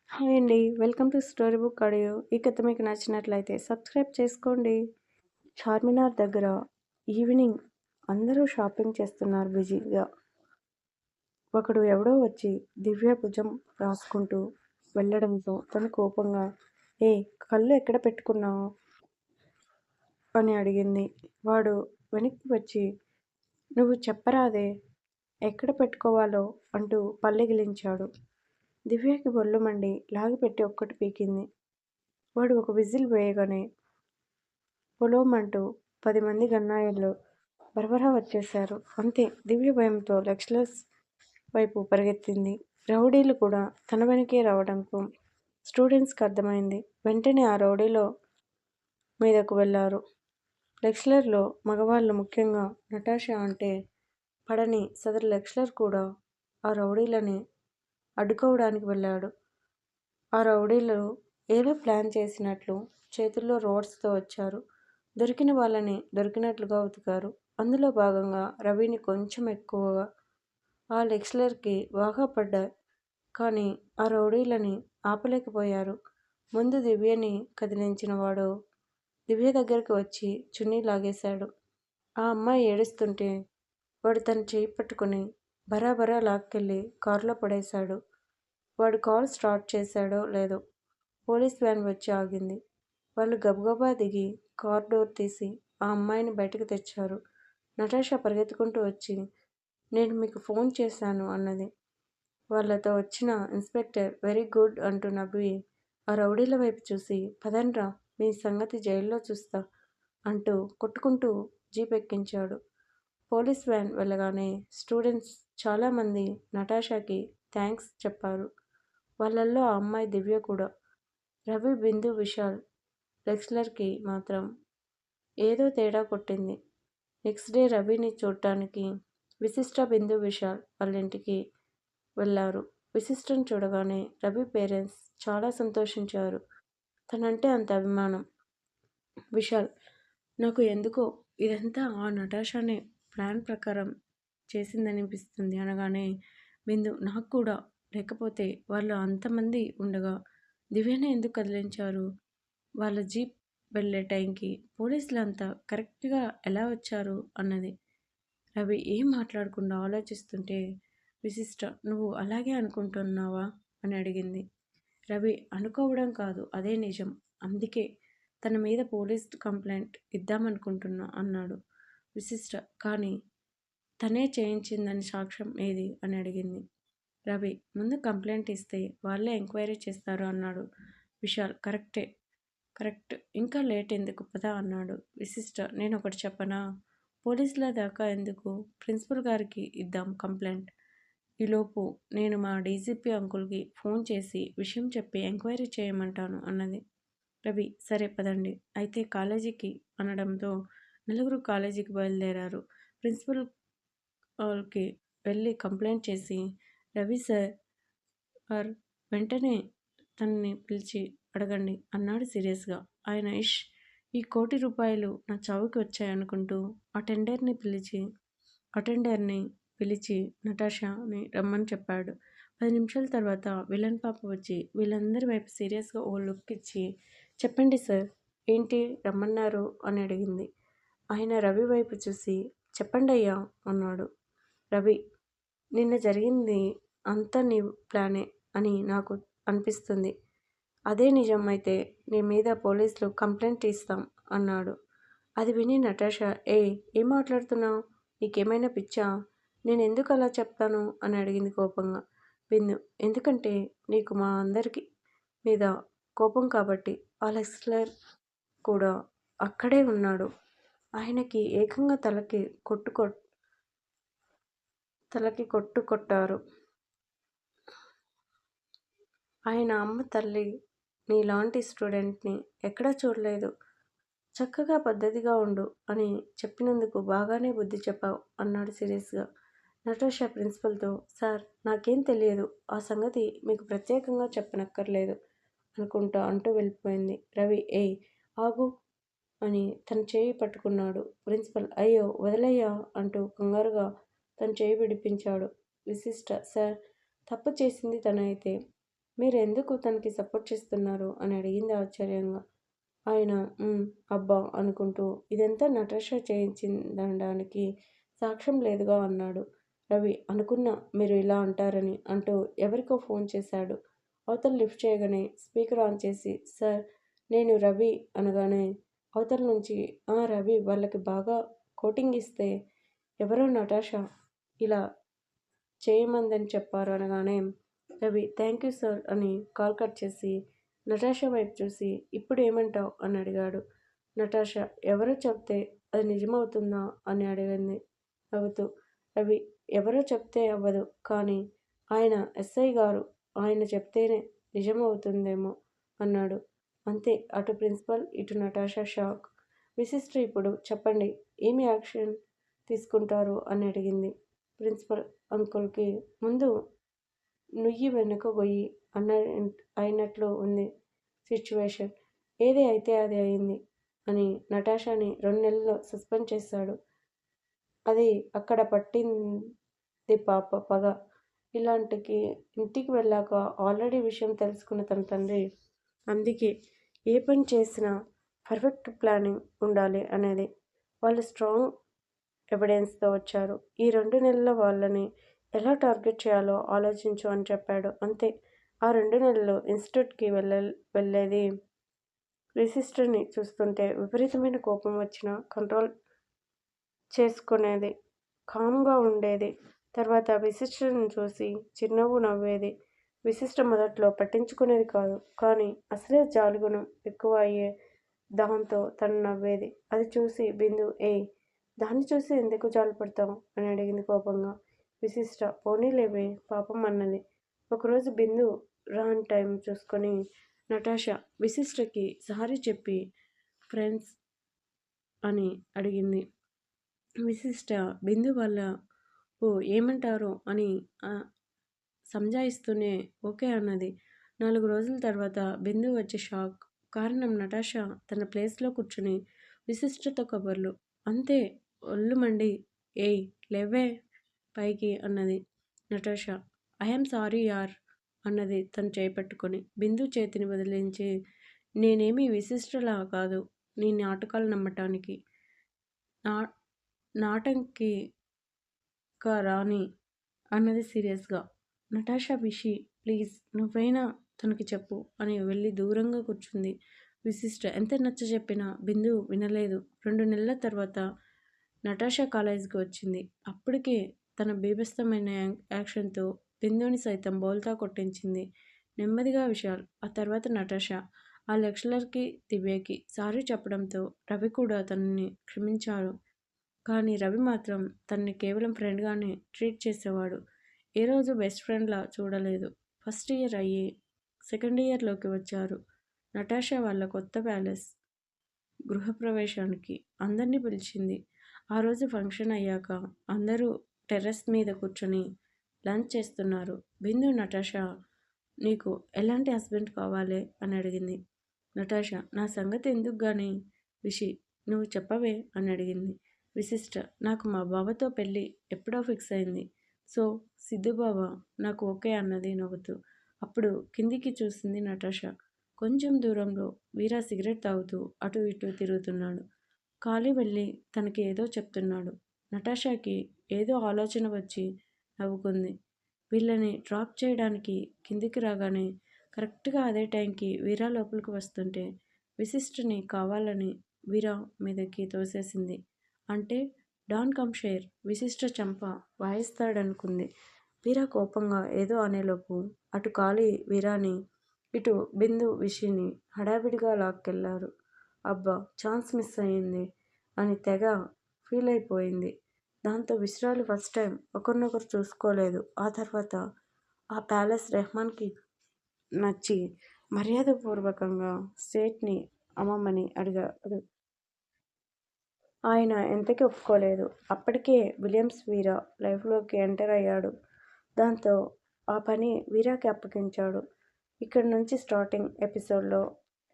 Hi అండి. Welcome to story book audio. ఈ కథ మీకు నచ్చినట్లయితే సబ్స్క్రైబ్ చేసుకోండి. చార్మినార్ దగ్గర ఈవినింగ్ అందరూ షాపింగ్ చేస్తున్నారు బిజీగా. ఒకడు ఎవడో వచ్చి దివ్య భుజం రాసుకుంటూ వెళ్ళడంతో తను కోపంగా, ఏ కళ్ళు ఎక్కడ పెట్టుకున్నావు అని అడిగింది. వాడు వెనక్కి వచ్చి, నువ్వు చెప్పరాదే ఎక్కడ పెట్టుకోవాలో అంటూ పల్లెగిలించాడు. దివ్యకి బొల్లుమండి లాగిపెట్టి ఒక్కటి పీకింది. వాడు ఒక విజిల్ వేయగానే పొలోమంటూ 10 మంది గన్నాయిలు బరబరా వచ్చేశారు. అంతే, దివ్య భయంతో లెక్చరర్స్ వైపు పరిగెత్తింది. రౌడీలు కూడా తన వెనకే రావడంతో స్టూడెంట్స్కి అర్థమైంది. వెంటనే ఆ రౌడీలో మీదకు వెళ్లారు. లెక్చరర్లో మగవాళ్ళు, ముఖ్యంగా నటాషా అంటే పడని సదరు లెక్చరర్ కూడా ఆ రౌడీలని అడ్డుకోవడానికి వెళ్ళాడు. ఆ రౌడీలు ఏదో ప్లాన్ చేసినట్లు చేతుల్లో రోడ్స్తో వచ్చారు. దొరికిన వాళ్ళని దొరికినట్లుగా ఉతికారు. అందులో భాగంగా రవిని కొంచెం ఎక్కువగా ఆ లెక్చరర్కి బాగా పడ్డాయి. కానీ ఆ రౌడీలని ఆపలేకపోయారు. ముందు దివ్యని కదిలించిన వాడు దివ్య దగ్గరికి వచ్చి చున్నీ లాగేశాడు. ఆ అమ్మాయి ఏడుస్తుంటే వాడు తన చేయి పట్టుకుని బరాబరా లాక్కెళ్ళి కారులో పడేశాడు. వాడు కారు స్టార్ట్ చేశాడో లేదో పోలీస్ వ్యాన్ వచ్చి ఆగింది. వాళ్ళు గబగబా దిగి కార్ డోర్ తీసి ఆ అమ్మాయిని బయటకు తెచ్చారు. నటాషా పరిగెత్తుకుంటూ వచ్చి, నేను మీకు ఫోన్ చేశాను అన్నది. వాళ్ళతో వచ్చిన ఇన్స్పెక్టర్ వెరీ గుడ్ అంటూ నవ్వి ఆ రౌడీల వైపు చూసి, పదండ్రా మీ సంగతి జైల్లో చూస్తా అంటూ కొట్టుకుంటూ జీప్ ఎక్కించాడు. పోలీస్ వ్యాన్ వెళ్ళగానే స్టూడెంట్స్ చాలామంది నటాషాకి థ్యాంక్స్ చెప్పారు. వాళ్ళల్లో ఆ అమ్మాయి దివ్య కూడా. రవి, బిందు, విశాల్ లెక్చరర్కి మాత్రం ఏదో తేడా కొట్టింది. నెక్స్ట్ డే రవిని చూడటానికి విశిష్ట, బిందు, విశాల్ వాళ్ళ ఇంటికి వెళ్ళారు. విశిష్టను చూడగానే రవి పేరెంట్స్ చాలా సంతోషించారు. తనంటే అంత అభిమానం. విశాల్, నాకు ఎందుకో ఇదంతా ఆ నటాషానే ప్లాన్ ప్రకారం చేసిందనిపిస్తుంది అనగానే బిందు, నాకు కూడా. లేకపోతే వాళ్ళు అంతమంది ఉండగా దివ్యని ఎందుకు కదిలించారు? వాళ్ళ జీప్ వెళ్ళే టైంకి పోలీసులు అంతా కరెక్ట్గా ఎలా వచ్చారు అన్నది. రవి ఏం మాట్లాడకుండా ఆలోచిస్తుంటే విశిష్ట, నువ్వు అలాగే అనుకుంటున్నావా అని అడిగింది. రవి, అనుకోవడం కాదు, అదే నిజం. అందుకే తన మీద పోలీస్ కంప్లైంట్ ఇద్దామనుకుంటున్నా అన్నాడు. విశిష్ట, కానీ తనే చేయించిందని సాక్ష్యం ఏది అని అడిగింది. రవి, ముందు కంప్లైంట్ ఇస్తే వాళ్ళే ఎంక్వైరీ చేస్తారు అన్నాడు. విశాల్, కరెక్ట్, ఇంకా లేట్ ఎందుకు, పదా అన్నాడు. విశిష్ట, నేను ఒకటి చెప్పనా? పోలీసుల దాకా ఎందుకు, ప్రిన్సిపల్ గారికి ఇద్దాం కంప్లైంట్. ఈలోపు నేను మా డీజీపీ అంకుల్కి ఫోన్ చేసి విషయం చెప్పి ఎంక్వైరీ చేయమంటాను అన్నది. రవి, సరే పదండి అయితే కాలేజీకి అనడంతో నలుగురు కాలేజీకి బయలుదేరారు. ప్రిన్సిపల్ కి వెళ్ళి కంప్లైంట్ చేసి, రవి సార్ వెంటనే తనని పిలిచి అడగండి అన్నాడు సీరియస్గా. ఆయన ఈ ₹1,00,00,000 నా చావుకి వచ్చాయనుకుంటూ అటెండర్ని పిలిచి నటాషాని రమ్మని చెప్పాడు. 10 నిమిషాల తర్వాత విలన్ పాప వచ్చి వీళ్ళందరి వైపు సీరియస్గా ఓ లుక్ ఇచ్చి, చెప్పండి సార్, ఏంటి రమ్మన్నారు అని అడిగింది. ఆయన రవి వైపు చూసి, చెప్పండయ్యా అన్నాడు. రవి, నిన్న జరిగింది అంతా నీ ప్లానే అని నాకు అనిపిస్తుంది. అదే నిజం అయితే నీ మీద పోలీసులు కంప్లైంట్ ఇస్తాం అన్నాడు. అది విని నటాషా, ఏం మాట్లాడుతున్నావు? నీకేమైనా పిచ్చా? నేను ఎందుకు అలా చెప్తాను అని అడిగింది కోపంగా. బిందు, ఎందుకంటే నీకు మా అందరికి మీద కోపం కాబట్టి. ఆ లెక్చరర్ కూడా అక్కడే ఉన్నాడు. ఆయనకి ఏకంగా తలకి కొట్టు కొట్టారు. ఆయన అమ్మ తల్లి నీలాంటి స్టూడెంట్ని ఎక్కడా చూడలేదు. చక్కగా పద్ధతిగా ఉండు అని చెప్పినందుకు బాగానే బుద్ధి చెప్పావు అన్నాడు సీరియస్గా. నటాషా ప్రిన్సిపల్తో, సార్ నాకేం తెలియదు, ఆ సంగతి మీకు ప్రత్యేకంగా చెప్పనక్కర్లేదు అనుకుంటా అంటూ వెళ్ళిపోయింది. రవి, ఆగు అని తన చేయి పట్టుకున్నాడు. ప్రిన్సిపల్, అయ్యో వదిలయ్యా అంటూ కంగారుగా తన చేయి విడిపించాడు. విశిష్ట, సార్ తప్పు చేసింది తను అయితే మీరు ఎందుకు తనకి సపోర్ట్ చేస్తున్నారు అని అడిగింది ఆశ్చర్యంగా. ఆయన అబ్బా అనుకుంటూ ఇదంతా నటాషా చేయించిందనడానికి సాక్ష్యం లేదుగా అన్నాడు. రవి అనుకున్నా మీరు ఇలా అంటారని అంటూ ఎవరికో ఫోన్ చేశాడు. అవతల లిఫ్ట్ చేయగానే స్పీకర్ ఆన్ చేసి సార్ నేను రవి అనగానే అవతల నుంచి రవి వాళ్ళకి బాగా కోటింగ్ ఇస్తే ఎవరో నటాషా ఇలా చేయమందని చెప్పారు అనగానే రవి థ్యాంక్ యూ సార్ అని కాల్ కట్ చేసి నటాషా వైపు చూసి ఇప్పుడు ఏమంటావు అని అడిగాడు. నటాషా ఎవరో చెప్తే అది నిజమవుతుందా అని అడిగింది నవ్వుతూ. రవి ఎవరో చెప్తే అవ్వదు కానీ ఆయన ఎస్ఐ గారు ఆయన చెప్తేనే నిజమవుతుందేమో అన్నాడు. అంతే అటు ప్రిన్సిపల్ ఇటు నటాషా షాక్. విశిష్ట ఇప్పుడు చెప్పండి ఏమి యాక్షన్ తీసుకుంటారు అని అడిగింది. ప్రిన్సిపల్ అంకుల్కి ముందు నుయ్యి వెనుక గొయ్యి అన్న అయినట్లు ఉంది సిచ్యువేషన్. ఏది అయితే అది అయింది అని నటాషాని 2 నెలలు సస్పెండ్ చేశాడు. అది అక్కడ పట్టింది పాప పగ. ఇలాంటికి ఇంటికి వెళ్ళాక ఆల్రెడీ విషయం తెలుసుకున్న తన తండ్రి అందుకే ఏ పని చేసినా పర్ఫెక్ట్ ప్లానింగ్ ఉండాలి అనేది. వాళ్ళు స్ట్రాంగ్ ఎవిడెన్స్తో వచ్చారు. ఈ 2 నెలల్లో వాళ్ళని ఎలా టార్గెట్ చేయాలో ఆలోచించు అని చెప్పాడు. అంతే. ఆ 2 నెలలు ఇన్స్టిట్యూట్కి వెళ్ళేది. రిజిస్టర్ని చూస్తుంటే విపరీతమైన కోపం వచ్చినా కంట్రోల్ చేసుకునేది. కామ్గా ఉండేది. తర్వాత విశిష్టని చూసి చిరునవ్వు నవ్వేది. విశిష్ట మొదట్లో పట్టించుకునేది కాదు. కానీ అసలే జాలిగుణం ఎక్కువ అయ్యే దాంతో తను నవ్వేది. అది చూసి బిందు ఏయ్ దాన్ని చూసి ఎందుకు జాలిపడతావు అని అడిగింది కోపంగా. విశిష్ట పోనీలేవే పాపం అన్నది. ఒకరోజు బిందు రాన్ టైం చూసుకొని నటాషా విశిష్టకి సారీ చెప్పి ఫ్రెండ్స్ అని అడిగింది. విశిష్ట బిందు వాళ్ళ ఏమంటారో అని సంజాయిస్తూనే ఓకే అన్నది. 4 రోజుల తర్వాత బిందు వచ్చే షాక్. కారణం నటాషా తన ప్లేస్లో కూర్చుని విశిష్టతో కబుర్లు. అంతే ఒళ్ళు మండి ఏయ్ లేవే పైకి అన్నది నటాషా. ఐఎమ్ సారీ యార్ అన్నది తను చేపట్టుకొని. బిందు చేతిని వదిలించి నేనేమీ విశిష్టలా కాదు నీ నాటకాలు నమ్మటానికి. నా నాటంకిగా రాని అన్నది సీరియస్గా. నటాషా విషి ప్లీజ్ నువ్వైనా తనకి చెప్పు అని వెళ్ళి దూరంగా కూర్చుంది. విశిష్ట ఎంత నచ్చ చెప్పినా బిందు వినలేదు. 2 నెలల తర్వాత నటాషా కాలేజీకి వచ్చింది. అప్పటికే తన బీభత్సమైన యాక్షన్తో బిందుని సైతం బోల్తా కొట్టించింది. నెమ్మదిగా విశాల్, ఆ తర్వాత నటాషా ఆ లెక్చరర్కి దివ్యకి సారీ చెప్పడంతో రవి కూడా తనని క్షమించాడు. కానీ రవి మాత్రం తనని కేవలం ఫ్రెండ్గానే ట్రీట్ చేసేవాడు. ఏ రోజు బెస్ట్ ఫ్రెండ్లా చూడలేదు. ఫస్ట్ ఇయర్ అయ్యి సెకండ్ ఇయర్లోకి వచ్చారు. నటాషా వాళ్ళ కొత్త ప్యాలెస్ గృహప్రవేశానికి అందరినీ పిలిచింది. ఆ రోజు ఫంక్షన్ అయ్యాక అందరూ టెర్రస్ మీద కూర్చొని లంచ్ చేస్తున్నారు. బిందు నటాషా నీకు ఎలాంటి హస్బెండ్ కావాలి అని అడిగింది. నటాషా నా సంగతి ఎందుకు కానీ విషి నువ్వు చెప్పవే అని అడిగింది. విశిష్ట నాకు మా బావతో పెళ్ళి ఎప్పుడో ఫిక్స్ అయింది. సో సిద్ధుబావ నాకు ఓకే అన్నది నవ్వుతూ. అప్పుడు కిందికి చూసింది నటాషా. కొంచెం దూరంలో వీరా సిగరెట్ తాగుతూ అటు ఇటు తిరుగుతున్నాడు. కాలి వెళ్ళి తనకి ఏదో చెప్తున్నాడు. నటాషాకి ఏదో ఆలోచన వచ్చి నవ్వుకుంది. వీళ్ళని డ్రాప్ చేయడానికి కిందికి రాగానే కరెక్ట్గా అదే టైంకి వీరా లోపలికి వస్తుంటే విశిష్టని కావాలని వీరా మీదకి తోసేసింది. అంటే డాన్ కమ్ షేర్ విశిష్ట చంప వాయిస్తాడనుకుంది. వీరా కోపంగా ఏదో అనేలోపు అటు కాలి వీరాని ఇటు బిందు విషిని హడావిడిగా లాక్కెళ్లారు. అబ్బా ఛాన్స్ మిస్ అయ్యింది అని తెగ ఫీల్ అయిపోయింది. దాంతో విశ్రాలు ఫస్ట్ టైం ఒకరినొకరు చూసుకోలేదు. ఆ తర్వాత ఆ ప్యాలెస్ రెహమాన్కి నచ్చి మర్యాదపూర్వకంగా స్టేట్ని అమ్మమని అడిగాడు. ఆయన ఎంతకీ ఒప్పుకోలేదు. అప్పటికే విలియమ్స్ వీరా లైఫ్లోకి ఎంటర్ అయ్యాడు. దాంతో ఆ పని వీరాకి అప్పగించాడు. ఇక్కడి నుంచి స్టార్టింగ్ ఎపిసోడ్లో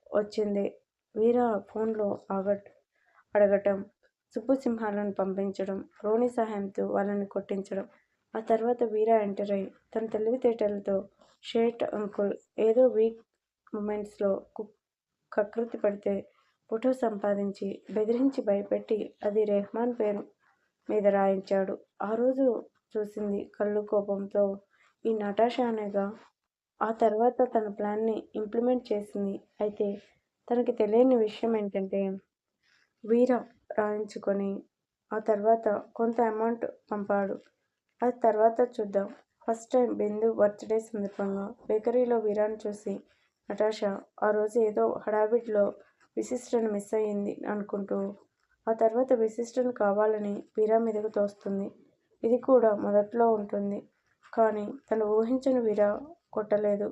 వచ్చింది. వీరా ఫోన్లో అడగటం, సుబ్బు సింహాలను పంపించడం, రోని సహాయంతో వాళ్ళని కొట్టించడం. ఆ తర్వాత వీరా ఎంటర్ అయి తన తెలివితేటలతో షేట్ అంకుల్ ఏదో వీక్ మూమెంట్స్లో కకృతి పడితే ఫోటో సంపాదించి బెదిరించి భయపెట్టి అది రెహమాన్ పేరు మీద రాయించాడు. ఆ రోజు చూసింది కళ్ళు కోపంతో ఈ నటాషానేగా. ఆ తర్వాత తన ప్లాన్ని ఇంప్లిమెంట్ చేసింది. అయితే తనకి తెలియని విషయం ఏంటంటే వీర రాయించుకొని ఆ తర్వాత కొంత అమౌంట్ పంపాడు. అది తర్వాత చూద్దాం. ఫస్ట్ టైం బిందు బర్త్డే సందర్భంగా బేకరీలో వీరాని చూసి నటాషా ఆ రోజు ఏదో హడావిడిలో విశిష్టను మిస్ అయ్యింది అనుకుంటూ ఆ తర్వాత విశిష్టను కావాలని వీరా మీదకు తోస్తుంది. ఇది కూడా మొదట్లో ఉంటుంది. కానీ తను ఊహించని వీరా కొట్టలేదు.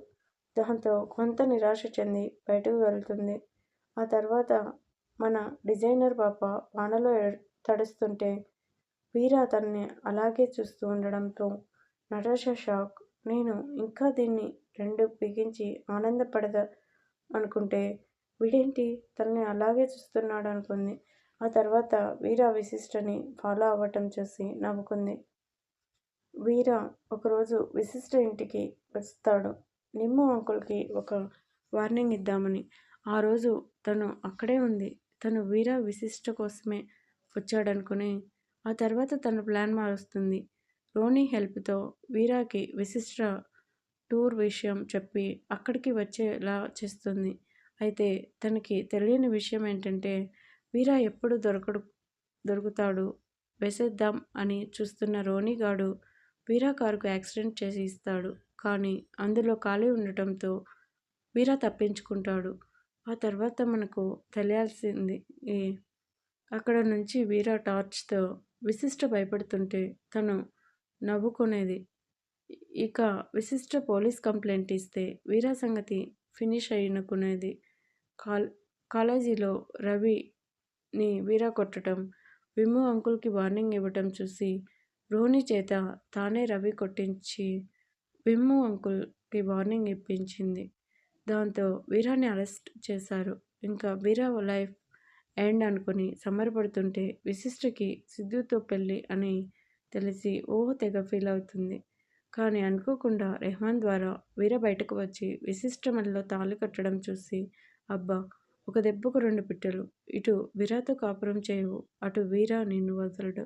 దాంతో కొంత నిరాశ చెంది బయటకు వెళ్తుంది. ఆ తర్వాత మన డిజైనర్ పాప వానలో తడుస్తుంటే వీరా తనని అలాగే చూస్తూ ఉండడంతో నటాషా షాక్. నేను ఇంకా దీన్ని రెండు బిగించి ఆనందపడదా అనుకుంటే వీడేంటి తనని అలాగే చూస్తున్నాడు అనుకుంది. ఆ తర్వాత వీరా విశిష్టని ఫాలో అవ్వటం చూసి నవ్వుకుంది. వీరా ఒకరోజు విశిష్ట ఇంటికి వస్తాడు. నిమ్ము అంకుల్కి ఒక వార్నింగ్ ఇద్దామని. ఆ రోజు తను అక్కడే ఉంది. తను వీరా విశిష్ట కోసమే వచ్చాడనుకుని ఆ తర్వాత తన ప్లాన్ మారుస్తుంది. రోనీ హెల్ప్తో వీరాకి విశిష్ట టూర్ విషయం చెప్పి అక్కడికి వచ్చేలా చేస్తుంది. అయితే తనకి తెలియని విషయం ఏంటంటే వీరా ఎప్పుడు దొరుకుతాడు వేసేద్దాం అని చూస్తున్న రోనీగాడు వీరా కారుకు యాక్సిడెంట్ చేసి ఇస్తాడు. కానీ అందులో ఖాళీ ఉండటంతో వీరా తప్పించుకుంటాడు. ఆ తర్వాత మనకు తెలియాల్సింది అక్కడ నుంచి వీరా టార్చ్తో విశిష్ట భయపడుతుంటే తను నవ్వుకునేది. ఇక విశిష్ట పోలీస్ కంప్లైంట్ ఇస్తే వీరా సంగతి ఫినిష్ అయినకునేది. కాలేజీలో రవిని వీరా కొట్టడం, విమ్ము అంకుల్కి వార్నింగ్ ఇవ్వటం చూసి రోని చేత తానే రవి కొట్టించి విమ్ము అంకుల్కి వార్నింగ్ ఇప్పించింది. దాంతో వీరాని అరెస్ట్ చేశారు. ఇంకా వీరా లైఫ్ ఎండ్ అనుకుని సంబరపడుతుంటే విశిష్టకి సిద్ధుతో పెళ్ళి అని తెలిసి తెగ ఫీల్ అవుతుంది. కానీ అనుకోకుండా రెహమాన్ ద్వారా వీర బయటకు వచ్చి విశిష్ట మెడలో తాళి కట్టడం చూసి అబ్బా ఒక దెబ్బకు రెండు పిట్టలు. ఇటు వీరాతో కాపురం చేయవు, అటు వీరా నిన్ను వదలడు,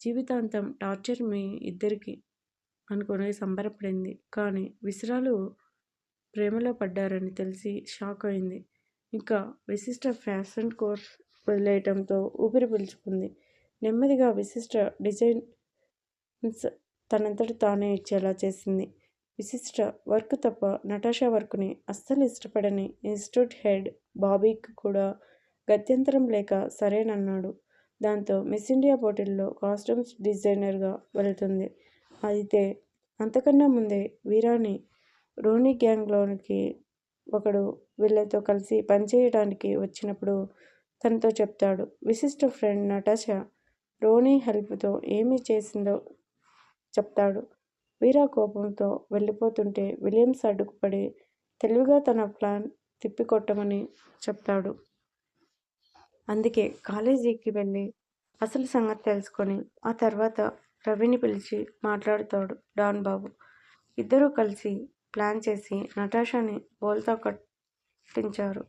జీవితాంతం టార్చర్ మీ ఇద్దరికి అనుకుని సంబరపడింది. కానీ విసిరాలు ప్రేమలో పడ్డారని తెలిసి షాక్ అయింది. ఇంకా విశిష్ట ఫ్యాషన్ కోర్స్ వదిలేయటంతో ఊపిరి పీల్చుకుంది. నెమ్మదిగా విశిష్ట డిజైన్స్ తనంతట తానే ఇచ్చేలా చేసింది. విశిష్ట వర్క్ తప్ప నటాషా వర్క్ని అస్సలు ఇష్టపడని ఇన్స్టిట్యూట్ హెడ్ బాబీకి కూడా గత్యంతరం లేక సరేనన్నాడు. దాంతో మిస్ ఇండియా పోటీల్లో కాస్ట్యూమ్స్ డిజైనర్గా వెళ్తుంది. అయితే అంతకన్నా ముందే వీరాని రోనీ గ్యాంగ్లోనికి ఒకడు వీళ్ళతో కలిసి పనిచేయడానికి వచ్చినప్పుడు తనతో చెప్తాడు. విశిష్ట ఫ్రెండ్ నటాషా రోనీ హెల్ప్తో ఏమి చేసిందో చెప్తాడు. వీరా కోపంతో వెళ్ళిపోతుంటే విలియమ్స్ అడ్డుకుపడి తెలివిగా తన ప్లాన్ తిప్పికొట్టమని చెప్తాడు. అందుకే కాలేజీకి వెళ్ళి అసలు సంగతి తెలుసుకొని ఆ తర్వాత రవిని పిలిచి మాట్లాడుతాడు డాన్ బాబు. ఇద్దరూ కలిసి ప్లాన్ చేసి నటాషాని బోల్తా కట్టించారు.